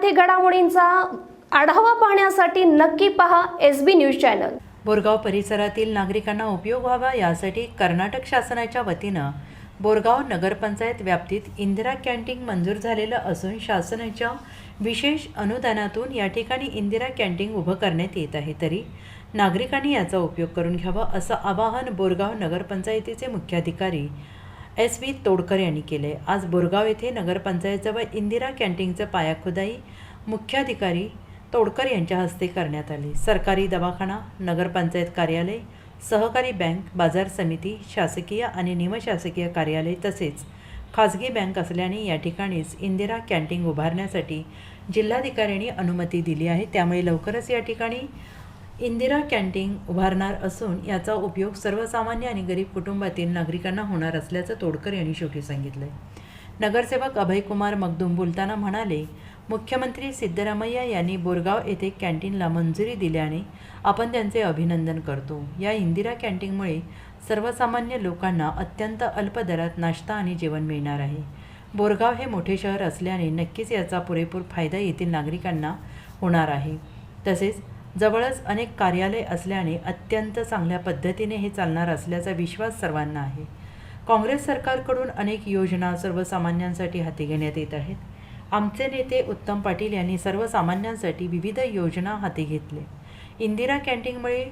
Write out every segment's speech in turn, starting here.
येथे घडामोडींचा आढावा पाहण्यासाठी नक्की पहा SB न्यूज चॅनल। बोरगाव परिसरातील नागरिकांना उपयोग व्हावा यासाठी कर्नाटक शासनाच्या वतीनं बोरगाव नगरपंचायत व्याप्तीत इंदिरा कॅन्टीन मंजूर झालेलं असून शासनाच्या विशेष अनुदानातून या ठिकाणी इंदिरा कॅन्टीन उभं करण्यात येत आहे। तरी नागरिकांनी याचा उपयोग करून घ्यावा असं आवाहन बोरगाव नगरपंचायतीचे मुख्याधिकारी SV तोडकर यांनी केले। आज बोरगाव येथे नगरपंचायतजवळ इंदिरा कॅन्टीनचं पायाखुदाई मुख्याधिकारी तोडकर यांच्या हस्ते करण्यात आली। सरकारी दवाखाना, नगरपंचायत कार्यालय, सहकारी बँक, बाजार समिती, शासकीय आणि निमशासकीय कार्यालय तसेच खाजगी बँक असल्याने या ठिकाणीच इंदिरा कॅन्टीन उभारण्यासाठी जिल्हाधिकाऱ्यांनी अनुमती दिली आहे। त्यामुळे लवकरच या ठिकाणी इंदिरा कॅन्टीन उभारणार असून याचा उपयोग सर्वसामान्य आणि गरीब कुटुंबातील नागरिकांना होणार असल्याचं तोडकर यांनी शेवटी सांगितलं। नगरसेवक अभयकुमार मगदूम बोलताना म्हणाले, मुख्यमंत्री सिद्धरामय्या यांनी बोरगाव येथे कॅन्टीनला मंजुरी दिल्याने आपण त्यांचे अभिनंदन करतो। या इंदिरा कॅन्टीनमुळे सर्वसामान्य लोकांना अत्यंत अल्प दरात नाश्ता आणि जेवण मिळणार आहे। बोरगाव हे मोठे शहर असल्याने नक्कीच याचा पुरेपूर फायदा येथील नागरिकांना होणार आहे। तसेच जवळच अनेक कार्यालय असल्याने अत्यंत चांगल्या पद्धतीने हे चालणार असल्याचा विश्वास सर्वांना आहे। काँग्रेस सरकारकडून अनेक योजना सर्वसामान्यांसाठी हाती घेण्यात येत आहेत। आमचे नेते उत्तम पाटील यांनी सर्वसामान्यांसाठी विविध योजना हाती घेतल्या। इंदिरा कॅन्टीनमुळे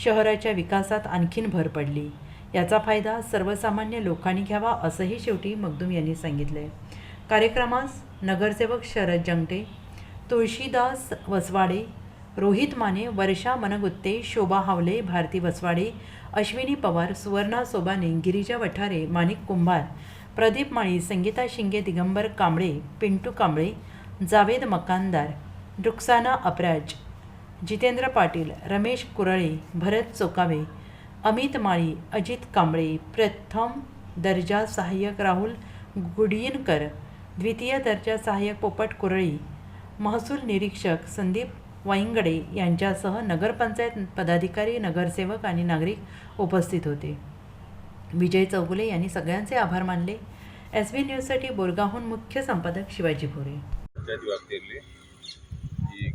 शहराच्या विकासात आणखीन भर पडली। याचा फायदा सर्वसामान्य लोकांनी घ्यावा असंही शेवटी मगदूम यांनी सांगितले। कार्यक्रमास नगरसेवक शरद जंगटे, तुळशीदास वसवाडे, रोहित माने, वर्षा मनगुत्ते, शोभा हावले, भारती वसवाडे, अश्विनी पवार, सुवर्णा सोबाने, गिरिजा वठारे, माणिक कुंभार, प्रदीप माळी, संगीता शिंगे, दिगंबर कांबळे, पिंटू कांबळे, जावेद मकानदार, रुक्साना अपराज, जितेंद्र पाटील, रमेश कुरळे, भरत चोकावे, अमित माळी, अजित कांबळे, प्रथम दर्जा सहाय्यक राहुल गुडियनकर, द्वितीय दर्जा सहाय्यक पोपट कुरळी, महसूल निरीक्षक संदीप वाईंगडे यांच्यासह नगरपंचायत पदाधिकारी, नगरसेवक आणि नागरिक उपस्थित होते। विजय चौगुले यांनी सगळ्यांचे आभार मानले। SB न्यूजसाठी बोरगावहून मुख्य संपादक शिवाजी भोरे। पंचायत ವ್ಯಾಪ್ತಿಯಲ್ಲಿ ಈ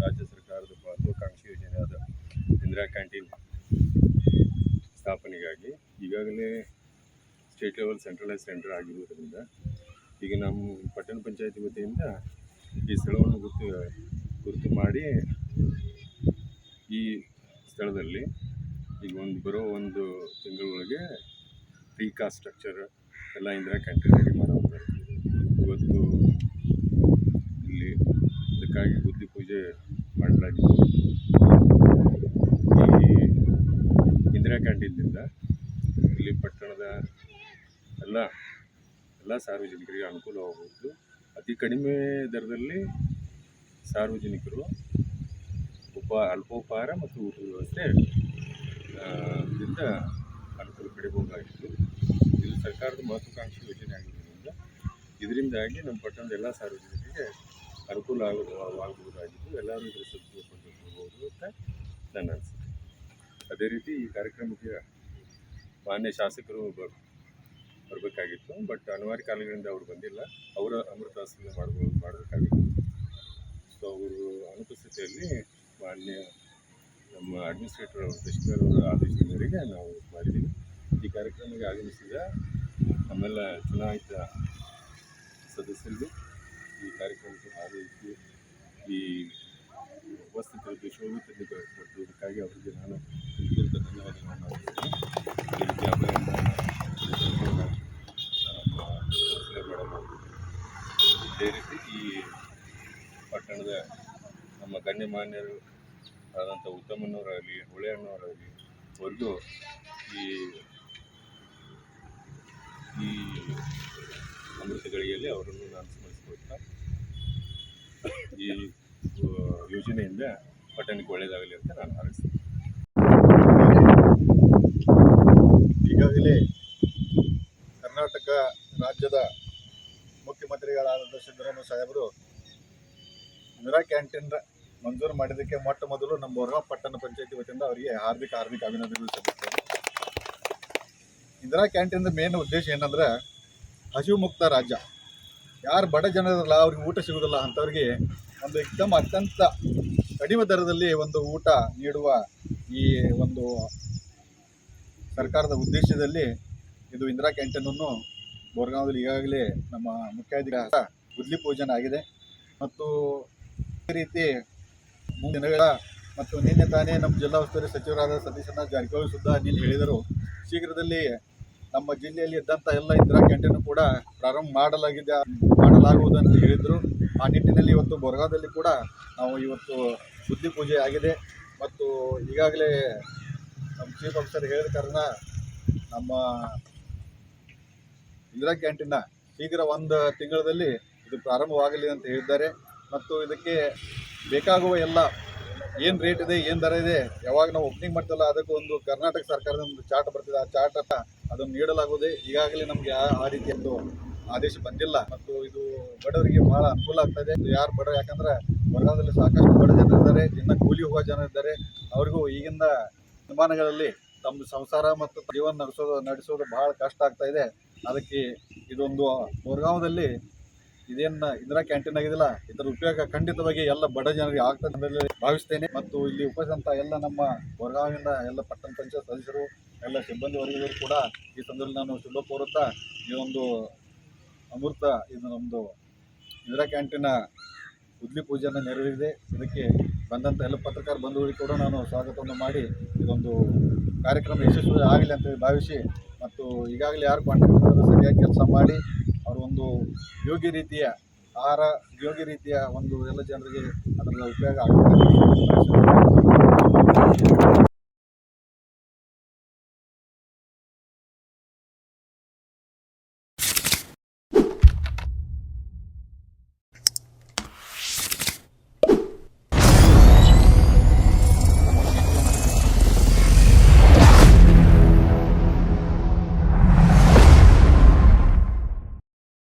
ರಾಜ್ಯ ಸರ್ಕಾರದ ಮಹತ್ವಾಕಾಂಕ್ಷಿ ಯೋಜನೆಯಾದ ಇಂದಿರಾ ಕ್ಯಾಂಟೀನ್ ಸ್ಥಾಪನೆಗಾಗಿ ಈಗಾಗಲೇ ಸ್ಟೇಟ್ ಲೆವೆಲ್ ಸೆಂಟ್ರಲೈಸ್ ಸೆಂಟರ್ ಆಗಿರುವುದರಿಂದ ಈಗ ನಮ್ಮ ಪಟ್ಟಣ ಪಂಚಾಯತಿ ವತಿಯಿಂದ ಈ ಸ್ಥಳವನ್ನು ಗುರುತು ಮಾಡಿ ಈ ಸ್ಥಳದಲ್ಲಿ ಈಗ ಬರೋ ಒಂದು ತಿಂಗಳೊಳಗೆ ಪ್ರೀಕಾಸ್ಟ್ ಸ್ಟ್ರಕ್ಚರ್ ಎಲ್ಲ ಇಂದಿರಾ ಕ್ಯಾಂಟೀನ್ ರೆಡಿ ಮಾಡೋದು। ಇವತ್ತು ಇಲ್ಲಿ ಅದಕ್ಕಾಗಿ ಬುದ್ಧಿ ಪೂಜೆ ಮಾಡಲಾಗಿತ್ತು। ಈ ಇಂದಿರಾ ಕ್ಯಾಂಟೀನ್ನಿಂದ ಇಲ್ಲಿ ಪಟ್ಟಣದ ಎಲ್ಲ ಸಾರ್ವಜನಿಕರಿಗೆ ಅನುಕೂಲವಾಗುವುದು। ಅತಿ ಕಡಿಮೆ ದರದಲ್ಲಿ ಸಾರ್ವಜನಿಕರು ಅಲ್ಪೋಪಹಾರ ಮತ್ತು ಊಟದ ವ್ಯವಸ್ಥೆ ದಿಂದ ಅನುಕೂಲ ಪಡೆಯಬಹುದಾಗಿತ್ತು। ಇದು ಸರ್ಕಾರದ ಮಹತ್ವಾಕಾಂಕ್ಷಿ ಯೋಜನೆ ಆಗಿರೋದ್ರಿಂದ ಇದರಿಂದಾಗಿ ನಮ್ಮ ಪಟ್ಟಣದ ಎಲ್ಲ ಸಾರ್ವಜನಿಕರಿಗೆ ಅನುಕೂಲವಾಗಬಹುದಾಗಿತ್ತು। ಎಲ್ಲರೂ ಇದರ ಸದುಪಯೋಗ ಪಡೆದುಕೊಳ್ಳಬಹುದು ಅಂತ ನನ್ನ ಅನಿಸಿಕೆ। ಅದೇ ರೀತಿ ಈ ಕಾರ್ಯಕ್ರಮಕ್ಕೆ ಮಾನ್ಯ ಶಾಸಕರು ಬರಬೇಕಾಗಿತ್ತು, ಬಟ್ ಅನಿವಾರ್ಯ ಕಾರಣಗಳಿಂದ ಅವರು ಬಂದಿಲ್ಲ। ಅವರ ಅಮೃತ ಹಸ್ತದಿಂದ ಮಾಡಬೇಕಾಗಿತ್ತು। ಸೊ ಅವರು ಅನುಪಸ್ಥಿತಿಯಲ್ಲಿ ಮಾನ್ಯ ನಮ್ಮ ಅಡ್ಮಿನಿಸ್ಟ್ರೇಟರ್ ಅವರು ಕೃಷ್ಣರ್ ಅವರ ಆದೇಶದ ಮೇರೆಗೆ ನಾವು ಮಾಡಿದ್ದೀವಿ। ಈ ಕಾರ್ಯಕ್ರಮಕ್ಕೆ ಆಗಮಿಸಿದ ನಮ್ಮೆಲ್ಲ ಚುನಾಯಿತ ಸದಸ್ಯರಿಗೂ ಈ ಕಾರ್ಯಕ್ರಮಕ್ಕೆ ಭಾಗವಹಿಸಿ ಈ ಉಪಸ್ಥಿತರಿಗೆ ಶೋಭಿತ ಕೊಟ್ಟುವುದಕ್ಕಾಗಿ ಅವರಿಗೆ ನಾನು ಹೃತ್ಪೂರ್ವಕ ಧನ್ಯವಾದಗಳನ್ನು ಇದೇ ರೀತಿ ಈ ಪಟ್ಟಣದ ನಮ್ಮ ಗಣ್ಯಮಾನ್ಯರು ಆದಂಥ ಉತ್ತಮನವರಾಗಲಿ, ಹೊಳೆಯಣ್ಣವರಾಗಲಿ ಅವ್ರಿಗೂ ಈ ಅಮೃತ ಗಳಿಗೆಯಲ್ಲಿ ಅವರನ್ನು ನಾನು ಸ್ಮರಿಸಿಕೊಳ್ತಾ ಈ ಯೋಜನೆಯಿಂದ ಪಟ್ಟಣಕ್ಕೆ ಒಳ್ಳೆಯದಾಗಲಿ ಅಂತ ನಾನು ಹಾರೈಸ್ತೀನಿ। ಈಗಾಗಲೇ ಕರ್ನಾಟಕ ರಾಜ್ಯದ ಮುಖ್ಯಮಂತ್ರಿಗಳಾದಂಥ ಸಿದ್ದರಾಮಯ್ಯ ಸಾಹೇಬರು ಇಂದಿರಾ ಕ್ಯಾಂಟೀನ್ ಮಂಜೂರು ಮಾಡಿದ್ದಕ್ಕೆ ಮೊಟ್ಟ ಮೊದಲು ನಮ್ಮ ಬೋರಗಾವ್ ಪಟ್ಟಣ ಪಂಚಾಯತಿ ವತಿಯಿಂದ ಅವರಿಗೆ ಹಾರ್ದಿಕ ಅಭಿನಂದನೆಗಳು ಸಲ್ಲಿಸ್ತೇವೆ। ಇಂದಿರಾ ಕ್ಯಾಂಟೀನ್ ಮೇನ್ ಉದ್ದೇಶ ಏನಂದ್ರೆ ಹಸಿವು ಮುಕ್ತ ರಾಜ್ಯ ಯಾರು ಬಡ ಜನರಲ್ಲ ಅವ್ರಿಗೆ ಊಟ ಸಿಗೋದಿಲ್ಲ ಅಂಥವ್ರಿಗೆ ಒಂದು ಅತ್ಯಂತ ಕಡಿಮೆ ದರದಲ್ಲಿ ಒಂದು ಊಟ ನೀಡುವ ಈ ಒಂದು ಸರ್ಕಾರದ ಉದ್ದೇಶದಲ್ಲಿ ಇದು ಇಂದಿರಾ ಕ್ಯಾಂಟೀನನ್ನು ಬೋರ್ಗಾಂವದಲ್ಲಿ ಈಗಾಗಲೇ ನಮ್ಮ ಮುಖ್ಯಾಧಿಕಾರಿ ಗುದ್ಲಿ ಪೂಜನೆ ಆಗಿದೆ. ಮತ್ತು ಈ ರೀತಿ ಮುಂದಿನ ದಿನಗಳ ಮತ್ತು ನಿನ್ನೆ ತಾನೇ ನಮ್ಮ ಜಿಲ್ಲಾ ಉಸ್ತುವಾರಿ ಸಚಿವರಾದ ಸತೀಶಣ್ಣ ಜಾರಕಿಹೊಳಿ ಸುದ್ದ ನಿನ್ನೆ ಹೇಳಿದರು, ಶೀಘ್ರದಲ್ಲಿ ನಮ್ಮ ಜಿಲ್ಲೆಯಲ್ಲಿ ಇದ್ದಂಥ ಎಲ್ಲ ಇಂದಿರಾ ಕ್ಯಾಂಟೀನು ಕೂಡ ಪ್ರಾರಂಭ ಮಾಡಲಾಗುವುದು ಅಂತ ಹೇಳಿದರು. ಆ ನಿಟ್ಟಿನಲ್ಲಿ ಇವತ್ತು ಬೋರ್ಗಾಂವದಲ್ಲಿ ಕೂಡ ನಾವು ಇವತ್ತು ಗುದ್ಲಿ ಪೂಜೆ ಆಗಿದೆ. ಮತ್ತು ಈಗಾಗಲೇ ನಮ್ಮ ಚೀಫ್ ಆಫೀಸರ್ ಹೇಳಿದ ಕಾರಣ ನಮ್ಮ ಇಂದಿರಾ ಕ್ಯಾಂಟೀನ್ನ ಶೀಘ್ರ 1 ತಿಂಗಳಲ್ಲಿ ಇದು ಪ್ರಾರಂಭವಾಗಲಿ ಅಂತ ಹೇಳಿದ್ದಾರೆ. ಮತ್ತು ಇದಕ್ಕೆ ಬೇಕಾಗುವ ಎಲ್ಲ ಏನು ರೇಟ್ ಇದೆ, ಏನು ದರ ಇದೆ, ಯಾವಾಗ ನಾವು ಓಪನಿಂಗ್ ಮಾಡ್ತಲ್ಲ ಅದಕ್ಕೆ ಒಂದು ಕರ್ನಾಟಕ ಸರ್ಕಾರದ ಒಂದು ಚಾರ್ಟ್ ಬರ್ತಿದೆ, ಆ ಚಾರ್ಟ್ ಅದನ್ನು ನೀಡಲಾಗುವುದು. ಈಗಾಗಲೇ ನಮಗೆ ಆ ರೀತಿಯ ಒಂದು ಆದೇಶ ಬಂದಿಲ್ಲ. ಮತ್ತು ಇದು ಬಡವರಿಗೆ ಬಹಳ ಅನುಕೂಲ ಆಗ್ತಾಯಿದೆ. ಯಾರು ಬಡ, ಯಾಕಂದರೆ ಬೋರ್ಗಾಂವದಲ್ಲಿ ಸಾಕಷ್ಟು ಬಡ ಜನರು ಇದ್ದಾರೆ, ದಿನ ಕೂಲಿ ಹೋಗೋ ಜನ ಇದ್ದಾರೆ. ಅವರಿಗೂ ಈಗಿನ ದಿನಮಾನಗಳಲ್ಲಿ ತಮ್ಮ ಸಂಸಾರ ಮತ್ತು ಜೀವನ ನಡೆಸೋದು ಬಹಳ ಕಷ್ಟ ಆಗ್ತಾಯಿದೆ. ಅದಕ್ಕೆ ಇದೊಂದು ಬೋರ್ಗಾಂವದಲ್ಲಿ ಇದೇನು ಇಂದಿರಾ ಕ್ಯಾಂಟೀನ್ ಆಗಿದಿಲ್ಲ, ಇದರ ಉಪಯೋಗ ಖಂಡಿತವಾಗಿ ಎಲ್ಲ ಬಡ ಜನರಿಗೆ ಆಗ್ತದೆ ಅಂತ ಭಾವಿಸ್ತೇನೆ. ಮತ್ತು ಇಲ್ಲಿ ಉಪಸ್ಥಿತ ಎಲ್ಲ ನಮ್ಮ ಬೋರ್ಗಾಂವಿನ ಎಲ್ಲ ಪಟ್ಟಣ ಪಂಚಾಯತ್ ಸದಸ್ಯರು, ಎಲ್ಲ ಸಿಬ್ಬಂದಿ ವರ್ಗದವರು ಕೂಡ ಈ ಸಂದರ್ಭದಲ್ಲಿ ನಾನು ಶುಭ ಕೋರುತ್ತಾ ಈ ಒಂದು ಅಮೃತ ಇದು ನಮ್ಮದು ಇಂದಿರಾ ಕ್ಯಾಂಟೀನ ಗುದ್ಲಿ ಪೂಜೆಯನ್ನು ನೆರವೇರಿದೆ. ಇದಕ್ಕೆ ಬಂದಂಥ ಎಲ್ಲ ಪತ್ರಕರ್ತ ಬಂಧುಗಳಿಗೆ ಕೂಡ ನಾನು ಸ್ವಾಗತವನ್ನು ಮಾಡಿ ಇದೊಂದು ಕಾರ್ಯಕ್ರಮ ಯಶಸ್ವಿ ಆಗಲಿ ಅಂತೇಳಿ ಭಾವಿಸಿ, ಮತ್ತು ಈಗಾಗಲೇ ಯಾರು ಕಾಂಟ್ರಾಕ್ಟ್ ಸರಿಯಾಗಿ ಕೆಲಸ ಮಾಡಿ ಅವರು ಒಂದು ಯೋಗ್ಯ ರೀತಿಯ ಆಹಾರ, ಯೋಗ್ಯ ರೀತಿಯ ಒಂದು ಎಲ್ಲ ಜನರಿಗೆ ಅದರ ಉಪಯೋಗ ಆಗುತ್ತೆ.